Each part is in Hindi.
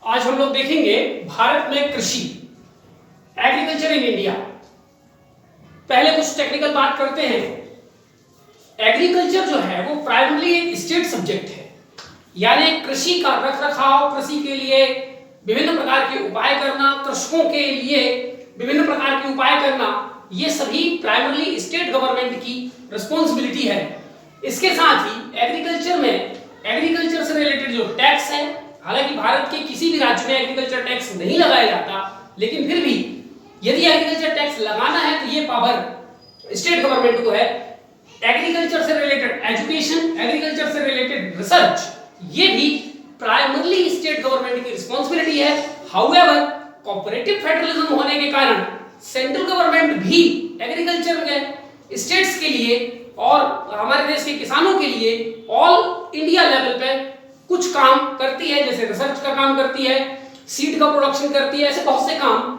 आज हम लोग देखेंगे भारत में कृषि, एग्रीकल्चर इन इंडिया। पहले कुछ टेक्निकल बात करते हैं। एग्रीकल्चर जो है वो प्राइमरी एक स्टेट सब्जेक्ट है, यानी कृषि का रखरखाव, कृषि के लिए विभिन्न प्रकार के उपाय करना, कृषकों के लिए विभिन्न प्रकार के उपाय करना, ये सभी प्राइमरी स्टेट गवर्नमेंट की रिस्पॉन्सिबिलिटी है। इसके साथ ही एग्रीकल्चर में एग्रीकल्चर से रिलेटेड जो टैक्स है, हालांकि भारत के किसी भी राज्य में एग्रीकल्चर टैक्स नहीं लगाया जाता, लेकिन फिर भी यदि एग्रीकल्चर टैक्स लगाना है तो ये पावर स्टेट गवर्नमेंट को है। एग्रीकल्चर से रिलेटेड एजुकेशन, एग्रीकल्चर से रिलेटेड रिसर्च, ये भी प्राइमरली स्टेट गवर्नमेंट की रिस्पॉन्सिबिलिटी है। हाउएवर कोऑपरेटिव फेडरलिज्म होने के कारण सेंट्रल गवर्नमेंट भी एग्रीकल्चर के स्टेट्स के लिए और हमारे देश के किसानों के लिए ऑल इंडिया लेवल पे कुछ काम करती है, जैसे रिसर्च का काम करती है, सीड का प्रोडक्शन करती है, ऐसे बहुत से काम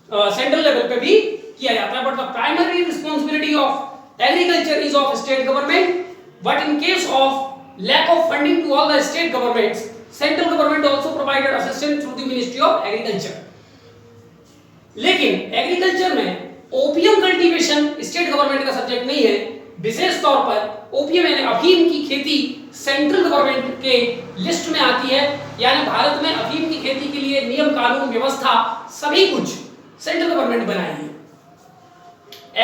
सेंट्रल लेवल पे भी किया जाता है। But the primary responsibility of agriculture is of state government, but in case of lack of funding to all the state governments, central government also provided assistance through the Ministry of Agriculture. लेकिन एग्रीकल्चर में ओपियम कल्टीवेशन स्टेट गवर्नमेंट का सब्जेक्ट नहीं है। विशेष तौर पर ओपियम यानी अफीम की खेती सेंट्रल गवर्नमेंट के लिस्ट में आती है, यानी भारत में अफीम की खेती के लिए नियम कानून व्यवस्था सभी कुछ सेंट्रल गवर्नमेंट बनाई है।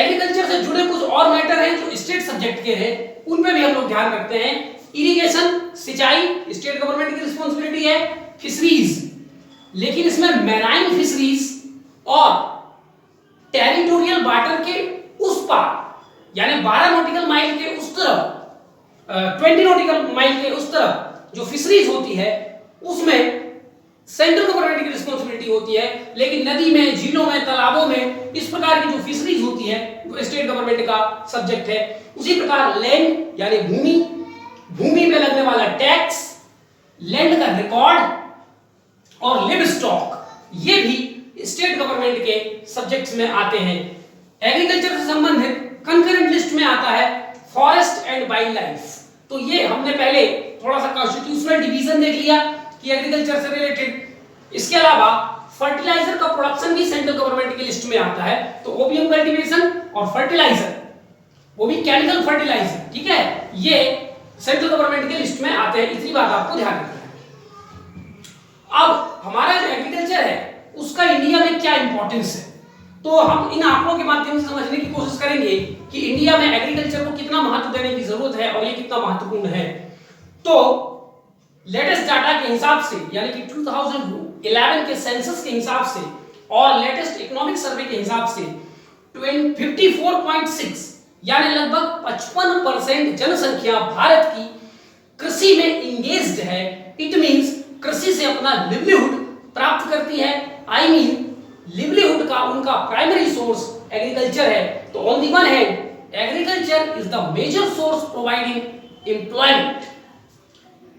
एग्रीकल्चर से जुड़े कुछ और मैटर हैं जो स्टेट सब्जेक्ट के हैं, उनपे भी हम लोग ध्यान रखते हैं। इरिगेशन, सिंचाई स्टेट गवर्नमेंट की रिस्पॉन्सिबिलिटी है। फिशरीज, लेकिन इसमें मैराइन फिशरीज और टेरिटोरियल वाटर के उस पार, यानी 12 नॉटिकल माइल के उस तरफ, 20 नॉटिकल माइल के उस तरफ जो फिशरीज होती है उसमें सेंट्रल गवर्नमेंट की रिस्पॉन्सिबिलिटी होती है। लेकिन नदी में, झीलों में, तालाबों में इस प्रकार की जो फिशरीज होती है वो स्टेट गवर्नमेंट का सब्जेक्ट है। उसी प्रकार लैंड यानी भूमि, भूमि पे लगने वाला टैक्स, लैंड का रिकॉर्ड और लिव स्टॉक, ये भी स्टेट गवर्नमेंट के सब्जेक्ट्स में आते हैं। एग्रीकल्चर से संबंधित कंकरेंट लिस्ट में आता है फॉरेस्ट एंड वाइल्ड लाइफ। तो ये हमने पहले थोड़ा सा कॉन्स्टिट्यूशनल डिवीजन देख लिया कि एग्रीकल्चर से रिलेटेड। इसके अलावा फर्टिलाइजर का प्रोडक्शन भी सेंट्रल गवर्नमेंट की लिस्ट में आता है। तो ओपियम कल्टीवेशन और फर्टिलाइजर, वो भी केमिकल फर्टिलाइजर, ठीक है, ये सेंट्रल गवर्नमेंट के लिस्ट में आते हैं। इतनी बात आपको ध्यान रखना है। अब हमारा जो एग्रीकल्चर है उसका इंडिया में क्या इंपॉर्टेंस है, तो हम इन आंकड़ों के माध्यम से समझने की कोशिश करेंगे कि इंडिया में एग्रीकल्चर को कितना महत्व देने की जरूरत है और ये कितना महत्वपूर्ण है। तो लेटेस्ट डाटा के हिसाब से, यानी कि 2011 के सेंसस के हिसाब से और लेटेस्ट इकोनॉमिक सर्वे के हिसाब से 54.6 यानी लगभग 55% जनसंख्या भारत की कृषि में इंगेज्ड है। इट मींस कृषि से अपना लिवलीहुड प्राप्त करती है। आई मीन लिवलीहुड का उनका प्राइमरी सोर्स एग्रीकल्चर है। तो on the one hand agriculture is the major source providing employment.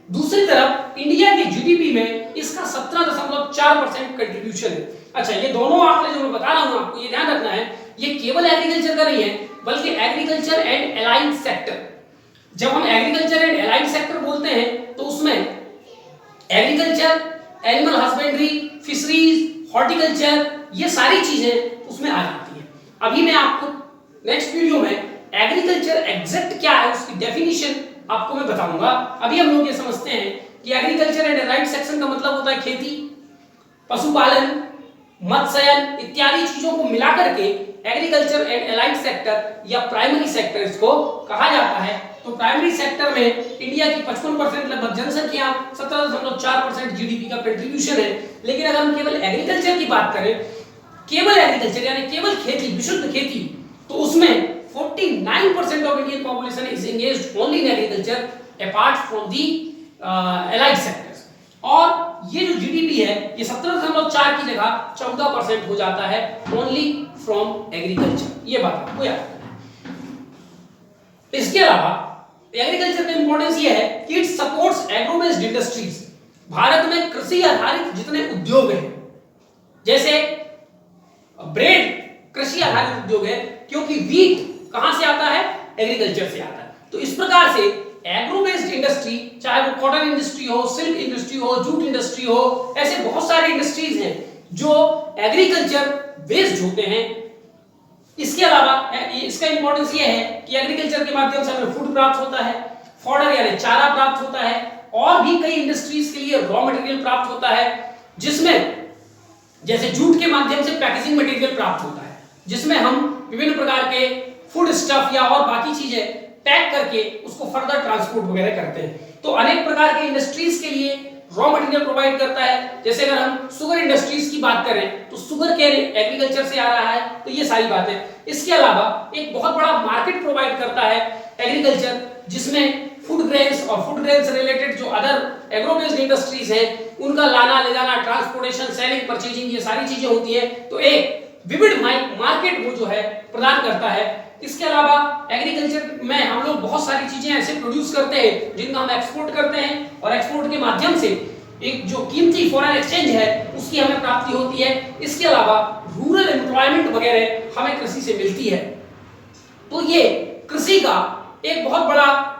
दूसरी तरफ इंडिया की जीडीपी में इसका 17.4% कंट्रीब्यूशन है। अच्छा, ये दोनों आंकड़े जो मैं बता रहा हूं आपको, ये ध्यान रखना है, ये केवल एग्रीकल्चर का नहीं है बल्कि एग्रीकल्चर एंड एलाइड सेक्टर। जब हम एग्रीकल्चर एंड एलाइड सेक्टर बोलते हैं तो उसमें agriculture, animal husbandry, fisheries, horticulture, ये सारी चीजें उसमें आ जाती हैं। अभी मैं आपको नेक्स्ट वीडियो में एग्रीकल्चर एग्जैक्ट क्या है उसकी डेफिनेशन आपको मैं बताऊंगा। अभी हम लोग ये समझते हैं कि एग्रीकल्चर एंड एलाइड सेक्शन का मतलब होता है खेती, पशुपालन, मत्स्यन इत्यादि चीजों को मिलाकर के एग्रीकल्चर एंड एलाइड सेक्टर या प्राइमरी सेक्टर इसको कहा जाता है। तो प्राइमरी सेक्टर में इंडिया की 55% लगभग जनसंख्या, 17.4% जीडीपी का कंट्रीब्यूशन है। लेकिन अगर हम केवल एग्रीकल्चर की बात करें, केवल एग्रीकल्चर यानी केवल खेती, विशुद्ध खेती, तो उसमें 49% of Indian population is engaged only in agriculture apart from the allied sectors. और ये जो जीडीपी है ये 17.4 की जगह 14% हो जाता है ओनली फ्रॉम एग्रीकल्चर। ये बात आपको याद रखना है। इसके अलावा एग्रीकल्चर का इंपॉर्टेंस ये है कि it supports agro based industries. Bharat में कृषि आधारित जितने उद्योग हैं, जैसे ब्रेड कृषि आधारित उद्योग है, क्योंकि वीट कहां से आता है, एग्रीकल्चर से आता है। तो इस प्रकार से एग्रो बेस्ड इंडस्ट्री, चाहे वो कॉटन इंडस्ट्री हो, सिल्क इंडस्ट्री हो, जूट इंडस्ट्री हो, ऐसे बहुत सारे इंडस्ट्रीज हैं जो एग्रीकल्चर बेस्ड होते हैं। इसके अलावा इसका इंपॉर्टेंस ये है कि एग्रीकल्चर के माध्यम से हमें फूड प्राप्त होता है, फॉडर यानी चारा प्राप्त होता है, और भी कई इंडस्ट्रीज के लिए रॉ मटेरियल प्राप्त होता है, जिसमें जैसे जूट के माध्यम से पैकेजिंग मटेरियल प्राप्त होता है, जिसमें हम विभिन्न प्रकार के फूड स्टफ या और बाकी चीजें पैक करके उसको फर्दर ट्रांसपोर्ट वगैरह करते हैं। तो अनेक प्रकार के इंडस्ट्रीज के लिए रॉ मटेरियल प्रोवाइड करता है। जैसे अगर हम शुगर इंडस्ट्रीज की बात करें तो शुगर के एग्रीकल्चर से आ रहा है, तो ये सारी बातें। इसके अलावा एक बहुत बड़ा मार्केट प्रोवाइड करता है एग्रीकल्चर, जिसमें फूड ग्रेन्स और फूड ग्रेन्स रिलेटेड जो अदर एग्रो बेस्ड इंडस्ट्रीज हैं उनका लाना ले जाना, ट्रांसपोर्टेशन, सेलिंग, परचेजिंग, ये सारी चीजें होती है। तो एक विविध मार्केट वो जो है प्रदान करता है। इसके अलावा एग्रीकल्चर में हम लोग बहुत सारी चीजें ऐसे प्रोड्यूस करते हैं जिनका हम एक्सपोर्ट करते हैं, और एक्सपोर्ट के माध्यम से एक जो कीमती फॉरेन एक्सचेंज है उसकी हमें प्राप्ति होती है। इसके अलावा रूरल एम्प्लॉयमेंट वगैरह हमें कृषि से मिलती है। तो ये कृषि का एक बहुत बड़ा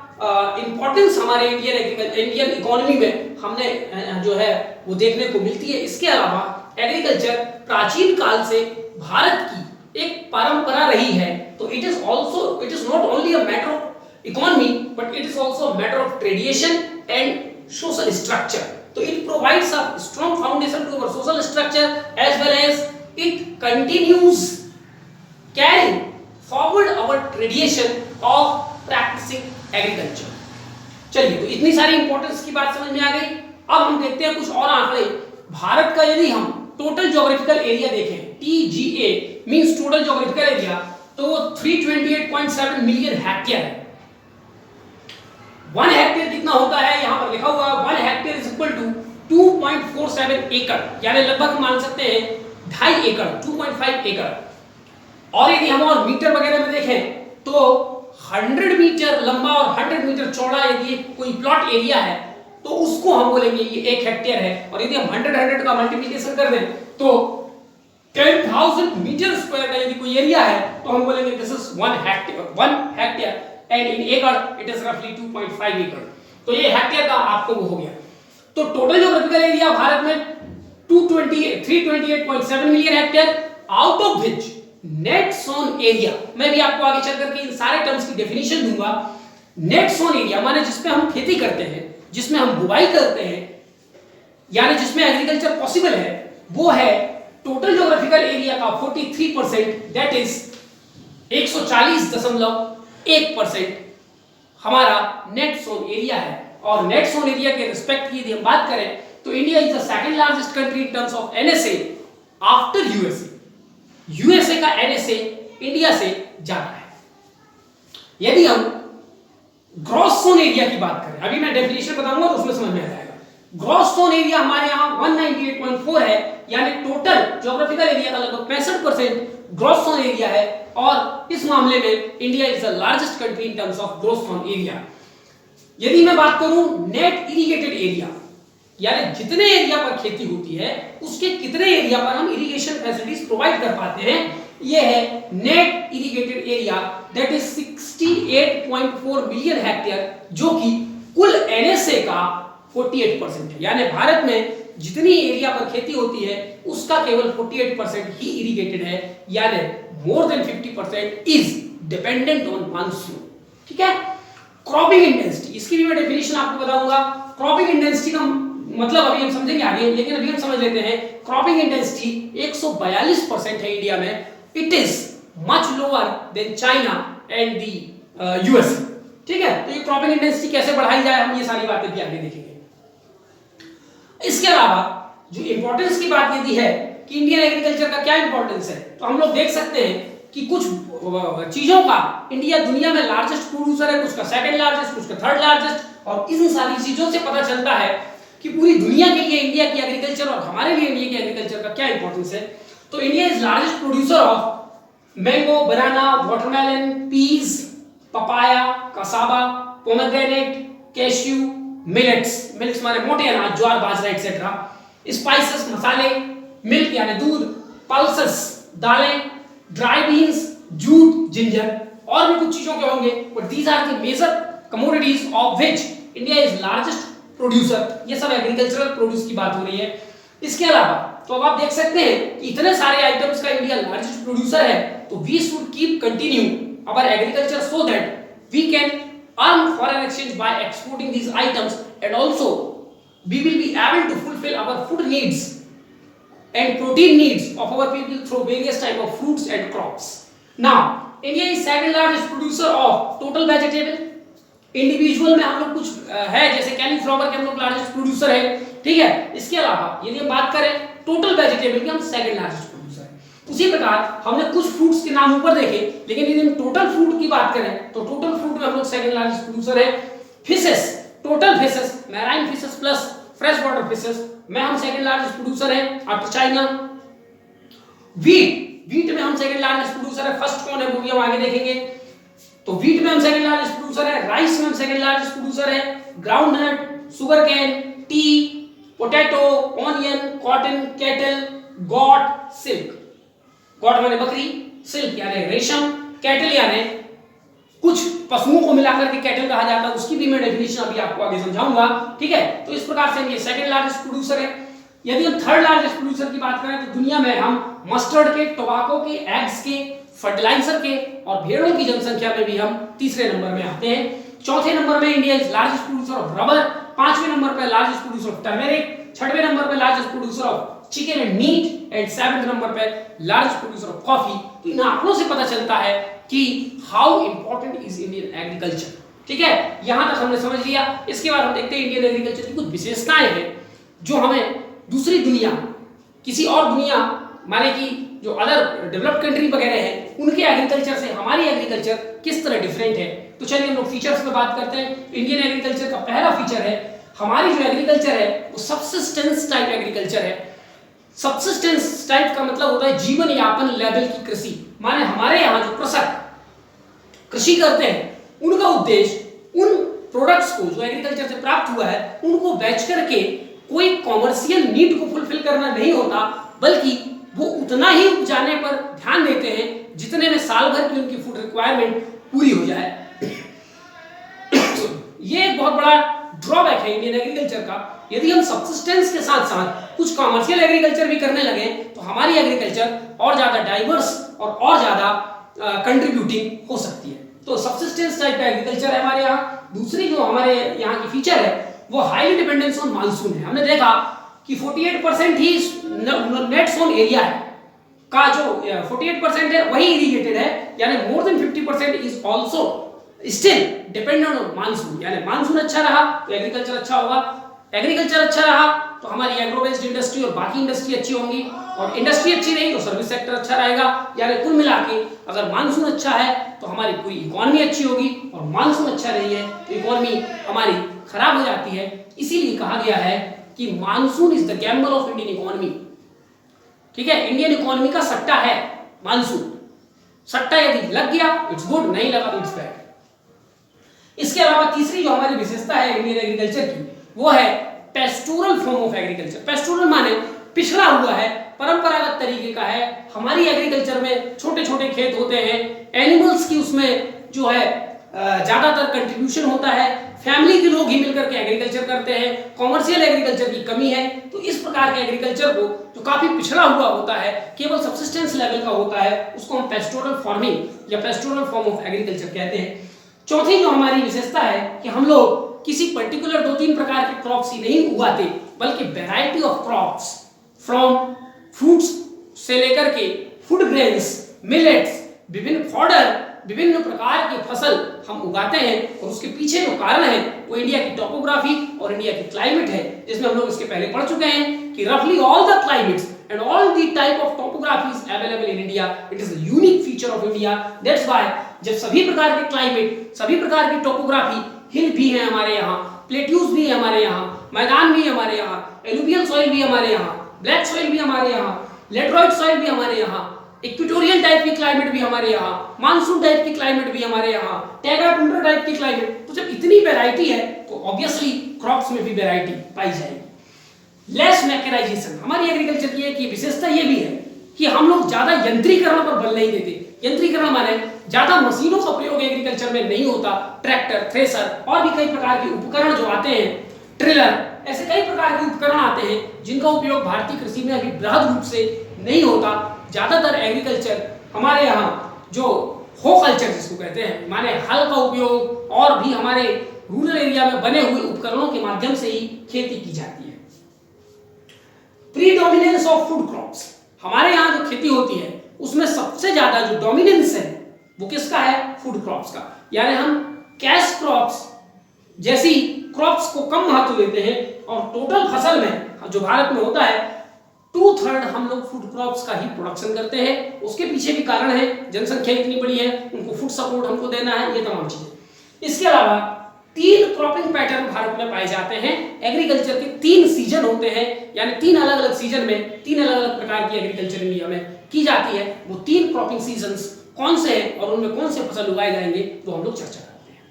इंपॉर्टेंस हमारे इंडियन इकोनॉमी में हमने जो है वो देखने को मिलती है। इसके अलावा एग्रीकल्चर प्राचीन काल से भारत की एक परंपरा रही है। तो it is not only a matter of economy but it is also a matter of tradition and social structure. तो it provides a strong foundation to our social structure as well as it continues carrying forward our tradition of practising agriculture. चलिए, तो इतनी सारी इंपॉर्टेंस की बात समझ में आ गई। अब हम देखते हैं कुछ और आंकड़े। भारत का यदि हम टोटल ज्योग्राफिकल एरिया देखें, TGA means total geographical area, तो 328.7 मिलियन हेक्टेयर है। 1 हेक्टेयर कितना होता है, यहां पर लिखा हुआ है 1 हेक्टेयर इज इक्वल टू 2.47 एकड़, यानी लगभग मान सकते हैं 2.5 एकड़, 2.5 एकड़। और यदि हम और मीटर वगैरह में देखें तो 100 मीटर लंबा और 100 मीटर चौड़ा यदि कोई प्लॉट एरिया है तो उसको हम बोलेंगे ये 1 हेक्टेयर है। और यदि हम 100 का मल्टीप्लिकेशन कर दें तो 10,000 मीटर स्क्वायर का यदि कोई एरिया है तो हम बोलेंगे this is 1 hectare and in एकड़ इट इज रफली 2.5 एकड़। तो ये हेक्टेयर का आपको वो हो गया। तो टोटल ज्योग्राफिकल एरिया भारत में 328.7 million hectare, out of which net sown area, मैं भी आपको आगे चल करके इन सारे टर्म्स की डेफिनेशन दूंगा। नेट सोन एरिया माने जिसमें हम खेती करते हैं, जिसमें हम बुवाई करते हैं, यानी जिसमें एग्रीकल्चर पॉसिबल है, वो है टोटल ज्योग्राफिकल एरिया का 43%, दैट इज 140.1% हमारा नेट सोन एरिया है। और नेट सोन एरिया के रिस्पेक्ट की यदि हम बात करें तो India is the second largest country in terms of NSA after USA. USA का NSA इंडिया से ज्यादा है। यदि हम ग्रॉस सोन एरिया की बात करें, अभी मैं डेफिनेशन बताऊंगा तो उसमें समझ में आ जाएगा। ग्रॉस सोन एरिया हमारे यहाँ 198.4 है, यानी टोटल ज्योग्राफिकल एरिया का लगभग 65% ग्रॉस सोन एरिया है। और इस मामले में India is the largest country in terms of gross sown area. यदि मैं बात करूं नेट इरिगेटेड एरिया, यानी जितने एरिया पर खेती होती है उसके कितने एरिया पर हम इरिगेशन फैसिलिटीज प्रोवाइड कर पाते हैं, ये है net irrigated area, that is 68.4 million hectare, जो कि कुल NSA का 48% है। यानी भारत में जितनी एरिया पर खेती होती है उसका केवल 48% ही इरिगेटेड है, यानी more than 50% is dependent on monsoon. ठीक है। क्रॉपिंग इंटेंसिटी, इसकी भी मैं डेफिनेशन आपको बताऊंगा। क्रॉपिंग इंटेंसिटी का मतलब अभी हम समझेंगे आगे, लेकिन अभी हम समझ लेते हैं। क्रॉपिंग इंटेंसिटी 142% है इंडिया में। It is much lower than China and the USA. ठीक है। तो ये क्रॉपिंग इंटेंसिटी कैसे बढ़ाई जाए, हम ये सारी बातें भी आगे देखेंगे। इसके अलावा जो इंपॉर्टेंस की बात यदि है कि इंडियन एग्रीकल्चर का क्या इंपॉर्टेंस है, तो हम लोग देख सकते हैं कि कुछ चीजों का इंडिया दुनिया में लार्जेस्ट प्रोड्यूसर है, कुछ का सेकंड लार्जेस्ट, कुछ का थर्ड लार्जेस्ट। और इन सारी चीजों से पता चलता है कि पूरी दुनिया के लिए इंडिया की एग्रीकल्चर और हमारे लिए इंडिया की एग्रीकल्चर का क्या इंपॉर्टेंस है। तो India is largest producer of mango, banana, watermelon, peas, papaya, cassava, pomegranate, cashew, millets, mills माने मोटे अनाज, ज्वार, बाजरा एक्सेट्रा, स्पाइसेस, मसाले, मिल्क यानी दूध, पल्सेस, दालें, ड्राई बीन्स, जूट, जिंजर, और भी कुछ चीजों के होंगे, but these are the major commodities of which India is largest producer. ये सब एग्रीकल्चरल प्रोड्यूस की बात हो रही है। इसके अलावा तो अब आप देख सकते हैं कि इतने सारे आइटम्स का इंडिया लार्जेस्ट प्रोड्यूसर है, तो we should keep continue our agriculture so that we can earn foreign exchange by exporting these items and also we will be able to fulfil our food needs and protein needs of our people through various type of fruits and crops. Now, India is second largest producer of total vegetable. Individual में हम लोग कुछ है जैसे कैलीफ्लावर के हम लोग लार्जेस्ट प्रोड्यूसर है, ठीक है। इसके अलावा यदि हम बात करें टोटल वेजिटेबल के हम सेकंड लार्जेस्ट प्रोड्यूसर है। उसी प्रकार हमने कुछ फ्रूट्स के नाम ऊपर देखे, लेकिन यदि हम टोटल फ्रूट की बात करें तो टोटल फ्रूट में हम लोग सेकंड लार्जेस्ट प्रोड्यूसर है। Fishes, total fishes, marine fishes plus fresh water fishes में हम सेकंड लार्जेस्ट प्रोड्यूसर है आफ्टर चाइना। वीट में हम सेकंड लार्जेस्ट प्रोड्यूसर है। फर्स्ट कौन है वो भी हम आगे देखेंगे। तो वीट में हम सेकंड लार्जेस्ट प्रोड्यूसर है। राइस में हम सेकंड लार्जेस्ट प्रोड्यूसर है। Groundnut, sugar cane, T, potato, onion, cotton, cattle, got, silk. Got माने बकरी, सिल्क यानी रेशम, कैटल यानी कुछ पशुओं को मिलाकर के कैटल कहा जाता है, उसकी भी मैं डेफिनेशन अभी आपको आगे समझाऊंगा, ठीक है। तो इस प्रकार से ये सेकंड लार्जेस्ट प्रोड्यूसर है। यदि हम थर्ड लार्जेस्ट प्रोड्यूसर की बात करें तो दुनिया में हम मस्टर्ड के, टोबैको के, एग्स के, फर्टिलाइजर के और भेड़ों की जनसंख्या में भी हम तीसरे नंबर में आते हैं। चौथे नंबर में India is largest producer of rubber. पांचवें नंबर पर लार्जेस्ट प्रोड्यूसर ऑफ टर्मेरिक। छठवें नंबर पर largest producer of chicken and meat and seventh number पर लार्जेस्ट प्रोड्यूसर ऑफ कॉफी। तो इन आंकड़ों से पता चलता है कि how important is Indian agriculture, ठीक है। यहां तक हमने समझ लिया। इसके बाद हम देखते हैं इंडियन एग्रीकल्चर की कुछ विशेषताएं हैं जो हमें दूसरी दुनिया, किसी और दुनिया माने कि जो अदर डेवलप्ड कंट्री वगैरह है उनके एग्रीकल्चर से हमारी एग्रीकल्चर किस तरह डिफरेंट है। तो चलिए हम लोग फीचर्स पे बात करते हैं। इंडियन एग्रीकल्चर का पहला फीचर है, हमारी जो एग्रीकल्चर है वो सबसिस्टेंस टाइप एग्रीकल्चर है। सबसिस्टेंस टाइप का मतलब होता है जीवन यापन लेवल की कृषि। माने हमारे यहाँ जो कृषक कृषि करते हैं उनका उद्देश्य उन प्रोडक्ट्स को जो एग्रीकल्चर से प्राप्त हुआ है उनको बेच करके कोई कॉमर्शियल नीड को फुलफिल करना नहीं होता, बल्कि वो उतना ही उपजाने पर ध्यान देते हैं जितने में साल भर की उनकी फूड रिक्वायरमेंट पूरी हो जाए। ये एक बहुत बड़ा ड्रॉबैक है इंडियन एग्रीकल्चर का। यदि हम सबसिस्टेंस के साथ साथ कुछ कॉमर्शियल एग्रीकल्चर भी करने लगे तो हमारी एग्रीकल्चर और ज्यादा डाइवर्स और ज्यादा कंट्रीब्यूटिंग हो सकती है। तो सबसिस्टेंस टाइप का एग्रीकल्चर है हमारे यहाँ। दूसरी जो हमारे यहाँ की फीचर है वो हाईली डिपेंडेंस ऑन मानसून है। हमने देखा कि 48% ही नेट सोन एरिया है का जो 48% है वही इरिगेटेड है, यानी more than 50% is also still dependent on monsoon. यानी मानसून अच्छा रहा तो एग्रीकल्चर अच्छा होगा, एग्रीकल्चर अच्छा रहा तो हमारी एग्रो बेस्ड इंडस्ट्री और बाकी इंडस्ट्री अच्छी होंगी, और इंडस्ट्री अच्छी रही तो सर्विस सेक्टर अच्छा रहेगा। यानी कुल मिला के अगर मानसून अच्छा है तो हमारी पूरी इकोनॉमी अच्छी होगी, और मानसून अच्छा रही है तो इकोनॉमी हमारी खराब हो जाती है। इसीलिए कहा गया है कि monsoon is the Gamble of Indian economy, ठीक है। इंडियन इकोनॉमी का सट्टा है मानसून। सट्टा यदि लग गया इट्स गुड, नहीं लगा इट्स बैड। इसके अलावा तीसरी जो हमारी विशेषता है इंडियन एग्रीकल्चर की वो है pastoral form of agriculture. Pastoral माने पिछड़ा हुआ है, परंपरागत तरीके का है। हमारी एग्रीकल्चर में छोटे छोटे खेत होते हैं, एनिमल्स की उसमें जो है ज्यादातर कंट्रीब्यूशन होता है, फैमिली के लोग ही मिलकर के एग्रीकल्चर करते हैं, कॉमर्शियल एग्रीकल्चर की कमी है। तो इस प्रकार के एग्रीकल्चर को जो काफी पिछड़ा हुआ होता है, केवल सबसिस्टेंस लेवल का होता है, उसको हम पेस्टोरल फार्मिंग या पेस्टोरल फॉर्म ऑफ एग्रीकल्चर कहते हैं। चौथी जो हमारी विशेषता है कि हम लोग किसी पर्टिकुलर 2-3 प्रकार के क्रॉप्स ही नहीं उगाते, बल्कि variety of crops from fruits से लेकर के फूड ग्रेन्स, मिलेट्स, विभिन्न फॉडर, विभिन्न प्रकार की फसल हम उगाते हैं। और उसके पीछे जो कारण है वो इंडिया की टोपोग्राफी और इंडिया की क्लाइमेट है, जिसमें हम लोग इसके पहले पढ़ चुके हैं कि रफली all the climates and all the type of topography is available in India. It is a unique feature of India. That's why जब सभी प्रकार के क्लाइमेट, सभी प्रकार की टोपोग्राफी, हिल भी है हमारे यहाँ, प्लेट्यूज भी है हमारे यहाँ, मैदान भी है हमारे यहाँ, एलुवियल सॉइल भी हमारे यहाँ, ब्लैक सॉइल भी हमारे यहाँ, लेटरॉइड सॉइल भी हमारे यहाँ, इक्वेटोरियल टाइप की क्लाइमेट भी हमारे यहाँ, मानसून टाइप की क्लाइमेट भी हमारे यहाँ, टैगा टुंड्रा टाइप की क्लाइमेट। तो जब इतनी वैरायटी है तो ऑब्वियसली क्रॉप्स में भी वैरायटी पाई जाएगी। लेस मैकेनाइजेशन हमारी एग्रीकल्चर की एक विशेषता ये भी है कि हम लोग ज्यादा यंत्रीकरण पर बल नहीं देते। यंत्रीकरण माने ज्यादा मशीनों का प्रयोग एग्रीकल्चर में नहीं होता। ट्रैक्टर, थ्रेसर और भी कई प्रकार के उपकरण जो आते हैं, ट्रिलर, ऐसे कई प्रकार के उपकरण आते हैं जिनका उपयोग भारतीय कृषि में अभी बृहद रूप से नहीं होता। ज्यादातर एग्रीकल्चर हमारे यहाँ जो हो कल्चर जिसको कहते हैं, माने हल का उपयोग और भी हमारे रूरल एरिया में बने हुए उपकरणों के माध्यम से ही खेती की जाती है। प्रीडोमिनेंस ऑफ फूड क्रॉप्स, हमारे यहाँ जो खेती होती है उसमें सबसे ज्यादा जो डोमिनेंस है वो किसका है? फूड क्रॉप्स का। यानी हम कैश क्रॉप्स जैसी क्रॉप्स को कम महत्व देते हैं और टोटल फसल में जो भारत में होता है 2/3 हम लोग फूड क्रॉप्स का ही प्रोडक्शन करते हैं। उसके पीछे भी कारण है, जनसंख्या इतनी बड़ी है, उनको फूड सपोर्ट हमको देना है, ये तमाम चीजें। इसके अलावा 3 क्रॉपिंग पैटर्न भारत में पाए जाते हैं। एग्रीकल्चर के 3 सीजन होते हैं, यानी 3 अलग अलग सीजन में 3 अलग अलग प्रकार की एग्रीकल्चर इंडिया में की जाती है। वो 3 क्रॉपिंग सीजन्स कौन से हैं और उनमें कौन से फसल उगाए जाएंगे वो हम लोग चर्चा करते हैं।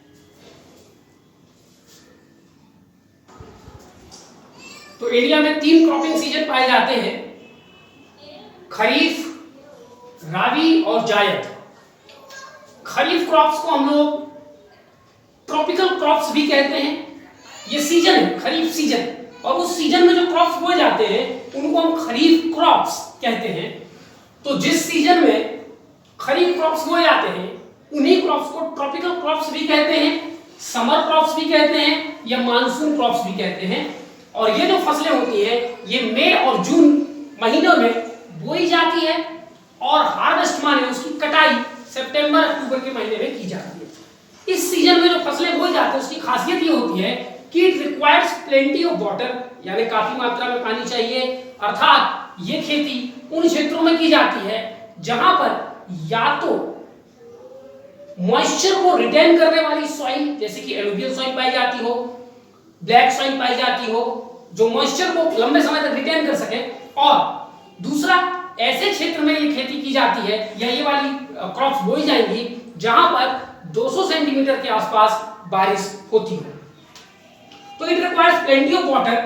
तो इंडिया में 3 क्रॉपिंग सीजन पाए जाते हैं, खरीफ, राबी और जायद। खरीफ क्रॉप्स को हम लोग ट्रॉपिकल क्रॉप्स भी कहते हैं। ये सीजन है, खरीफ सीजन, और उस सीजन में जो क्रॉप्स बोए जाते हैं उनको हम खरीफ क्रॉप्स कहते हैं। तो जिस सीजन में खरीफ क्रॉप्स बोए जाते हैं उन्हीं क्रॉप्स को ट्रॉपिकल क्रॉप्स भी कहते हैं, समर क्रॉप्स भी कहते हैं या मानसून क्रॉप्स भी कहते हैं। और ये जो फसलें होती है ये मई और जून महीनों में बोई जाती है और हार्वेस्ट माने उसकी कटाई सितंबर अक्टूबर के महीने में की जाती है। इस सीजन में जो फसलें बोई जाती है उसकी खासियत ये होती है कि it requires plenty of water, यानी काफी मात्रा में पानी चाहिए। अर्थात ये खेती उन क्षेत्रों में की जाती है जहां पर या तो मॉइस्चर को रिटेन करने वाली सॉइल जैसे कि एलुवियल सॉइल पाई जाती हो, ब्लैक सॉइल पाई जाती हो जो मॉइस्चर को लंबे समय तक रिटेन कर सके, और दूसरा ऐसे क्षेत्र में ये खेती की जाती है या ये वाली क्रॉप्स बोई जाएंगी जहां पर 200 सेंटीमीटर के आसपास बारिश होती हो। तो it requires plenty of water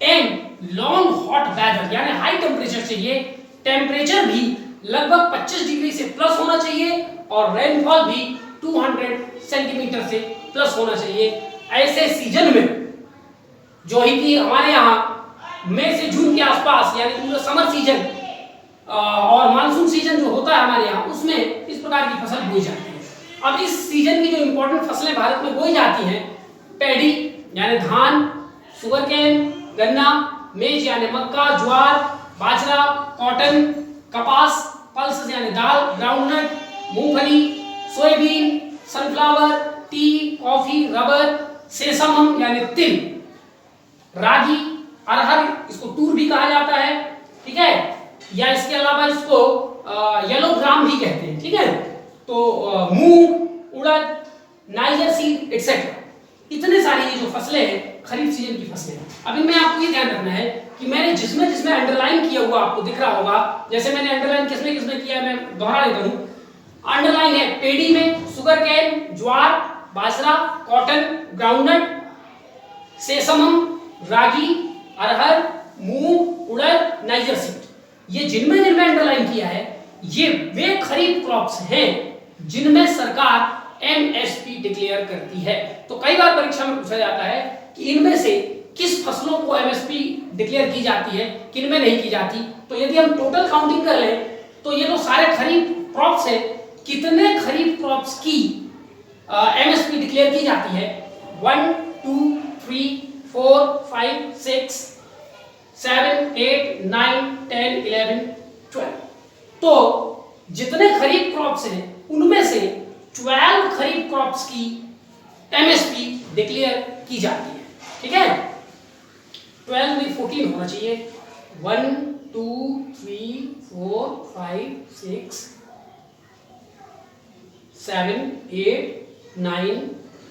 and long hot weather, यानी हाई टेम्परेचर चाहिए। टेम्परेचर भी लगभग 25 डिग्री से प्लस होना चाहिए और रेनफॉल भी 200 सेंटीमीटर से प्लस होना चाहिए। ऐसे सीजन में जो ही कि हमारे यहाँ मई से जून के आसपास, यानी पूरा समर सीजन और मानसून सीजन जो होता है हमारे यहाँ, उसमें इस प्रकार की फसल बोई जाती है। अब इस सीजन की जो इंपॉर्टेंट फसलें भारत में बोई जाती हैं, पैडी यानी धान, शुगर केन, गन्ना, मेज यानी मक्का, ज्वार, बाजरा, कॉटन, कपास, पल्सेस यानी दाल, ग्राउंडनट, मूंगफली, soybean, sunflower, T, coffee, rubber, सेसम यानी तिल, रागी, अरहर, इसको तूर भी कहा जाता है, ठीक है, या इसके अलावा इसको येलो ग्राम भी कहते हैं, ठीक है। तो मूंग, उड़द, नाइजर सीड एटसेट्रा, इतने सारी ये जो फसलें हैं खरीफ सीजन की फसलें हैं। अभी मैं आपको ये ध्यान रखना है कि मैंने जिसमें अंडरलाइन किया हुआ आपको दिख रहा होगा, जैसे मैंने अंडरलाइन किसमें किया है मैं दोहरा देता हूं। अंडरलाइन है पेडी में शुगर केन, ज्वार, बाजरा, कॉटन, ग्राउंडनट, सेसम, रागी, अरहर, मूंग, उड़द, नाइजर सीड। ये जिनमें अंडरलाइन किया है ये वे खरीफ क्रॉप्स हैं जिनमें सरकार एमएसपी डिक्लेयर करती है। तो कई बार परीक्षा में पूछा जाता है कि इनमें से किस फसलों को एमएसपी डिक्लेयर की जाती है, किन में नहीं की जाती। तो यदि हम टोटल काउंटिंग कर लें तो ये तो सारे खरीफ क्रॉप्स हैं, कितने खरीफ क्रॉप्स की एमएसपी डिक्लेयर की जाती है? 1 2 3 4 5 6 7 8 9 10 11 12। तो जितने खरीफ क्रॉप्स हैं उनमें से 12 खरीफ क्रॉप्स की एमएसपी डिक्लेयर की जाती है, ठीक है। 12 में 14 होना चाहिए। 1 2 3 4 5 6 7 8 9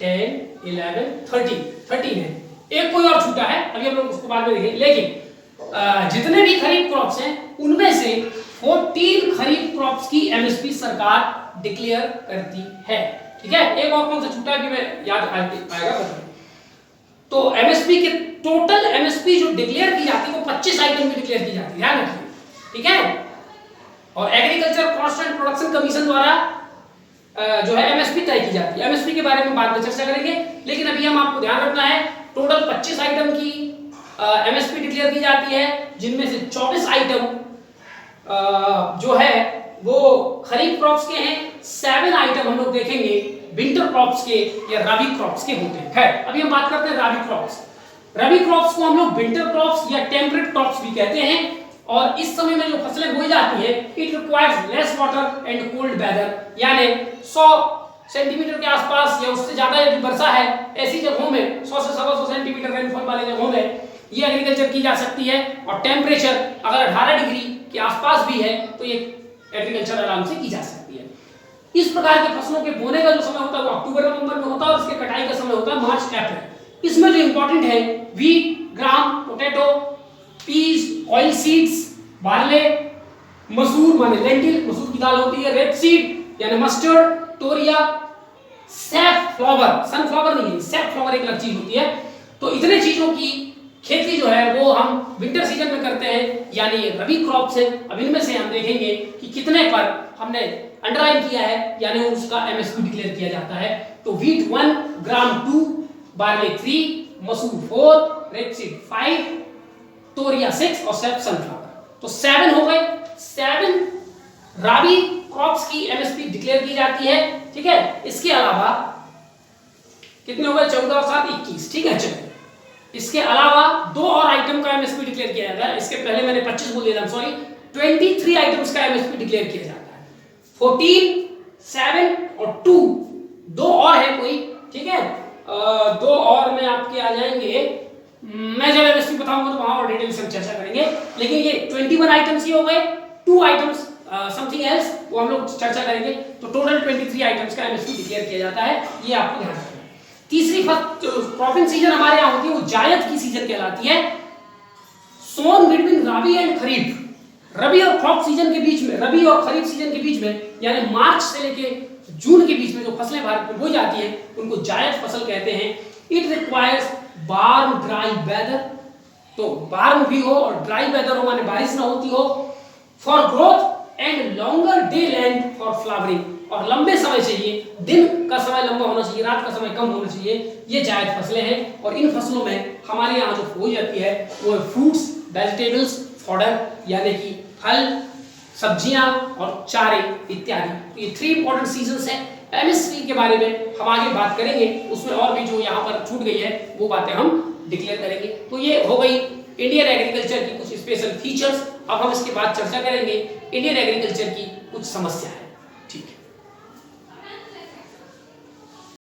10 11 13 है। एक कोई और छूटा है, अभी हम लोग उसको बाद में देखेंगे। लेकिन जितने भी खरीफ क्रॉप्स हैं उनमें से 14 खरीफ क्रॉप्स की एमएसपी सरकार डिक्लेयर करती है, ठीक है। एक और कौन सा छूटा है कि मैं याद आएगा। तो एमएसपी के टोटल एमएसपी जो डिक्लेयर की जाती है वो 25 आइटम की डिक्लेयर की जाती है, ध्यान रखिए, ठीक है। और agriculture cost and production commission द्वारा जो है एमएसपी तय की जाती है। एमएसपी के बारे में बाद में चर्चा करेंगे, लेकिन अभी हम आपको ध्यान रखना है टोटल 25 आइटम की एमएसपी डिक्लेयर की जाती है, जिनमें से 24 आइटम जो है वो खरीफ क्रॉप्स के हैं, 7 आइटम हम लोग देखेंगे विंटर क्रॉप्स के या रबी क्रॉप्स के होते हैं। खैर अभी हम बात करते हैं रबी क्रॉप्स। रबी क्रॉप्स को हम लोग विंटर क्रॉप्स या टेम्परेट क्रॉप्स भी कहते हैं, और इस समय में जो फसलें बोई जाती है it requires less water and cold weather, यानी 100 सेंटीमीटर के आसपास या उससे ज्यादा यदि वर्षा है ऐसी जगहों में 100 से 125 सेंटीमीटर रेनफॉल वाले जगहों में ये एग्रीकल्चर की जा सकती है। और टेम्परेचर अगर 18 डिग्री के आसपास भी है तो ये एग्रीकल्चर आराम से की जा सकती है। इस प्रकार के फसलों के बोने का जो समय होता है वो अक्टूबर नवंबर में होता है, और इसके कटाई का समय होता है मार्च अप्रैल। इसमें जो इंपॉर्टेंट है wheat, gram, potato, peas, oil seeds, barley, मसूर माने लेंटिल, मसूर की दाल होती है, रेड सीड यानी मस्टर्ड, तोरिया, सैफफ्लावर, सनफ्लावर नहीं है, सैफफ्लावर एक अलग चीज होती है। तो इतने चीजों की खेती जो है वो हम विंटर सीजन में करते हैं, यानी ये रबी क्रॉप्स है। अब इनमें से हम देखेंगे कि कितने पर हमने अंडरलाइन किया है, यानी उसका एमएसपी डिक्लेयर किया जाता है। तो व्हीट 1, ग्राम 2, बार्ले 3, मसूर 4, रेपसीड 5, तोरिया 6 और सनफ्लावर। तो 7 हो गए। 7 रबी क्रॉप्स की एमएसपी डिक्लेयर की जाती है, ठीक है। इसके अलावा कितने हो गए? 14 और 7 21, ठीक है। चलिए, इसके अलावा 2 और आइटम का एमएसपी डिक्लेयर किया जाता है। इसके पहले मैंने 25 बोल दिया था, सॉरी, 23 आइटम्स का एमएसपी डिक्लेयर किया जाता है। 14, 7 और 2, 2 और है कोई, ठीक है। 2 और में आपके आ जाएंगे, मैं जब एमएसपी बताऊंगा तो वहां और डिटेल से हम चर्चा करेंगे। लेकिन ये 21 आइटम्स ही हो गए, 2 आइटम्स समथिंग एल्स वो हम लोग चर्चा करेंगे। तो टोटल 23 आइटम्स का एमएसपी डिक्लेयर किया जाता है, ये आपको ध्यान रखना है। तीसरी क्रॉपिंग सीजन हमारे यहाँ होती है वो जायद की सीजन कहलाती है। सोन बिटवीन रबी एंड खरीफ, रबी और क्रॉप सीजन के बीच में, रबी और खरीफ सीजन के बीच में, यानी मार्च से लेके जून के बीच में जो फसलें भारत में बोई जाती है उनको जायद फसल कहते हैं। It requires warm dry weather, तो वार्म भी हो और ड्राई वेदर हो माने बारिश ना होती हो, for growth and longer day length for flowering, और लंबे समय चाहिए, दिन का समय लंबा होना चाहिए, रात का समय कम होना चाहिए। ये जायद फसलें हैं, और इन फसलों में हमारे यहाँ जो बोई जाती है वो है फ्रूट्स, वेजिटेबल्स, फॉडर यानी कि फल, सब्जियां और चारे इत्यादि। तो ये 3 इंपॉर्टेंट सीजन्स हैं। एमएसपी के बारे में हम आगे बात करेंगे, उसमें और भी जो यहाँ पर छूट गई है वो बातें हम डिक्लेयर करेंगे। तो ये हो गई इंडियन एग्रीकल्चर की कुछ स्पेशल फीचर्स। अब हम इसके बाद चर्चा करेंगे इंडियन एग्रीकल्चर की कुछ समस्याएं।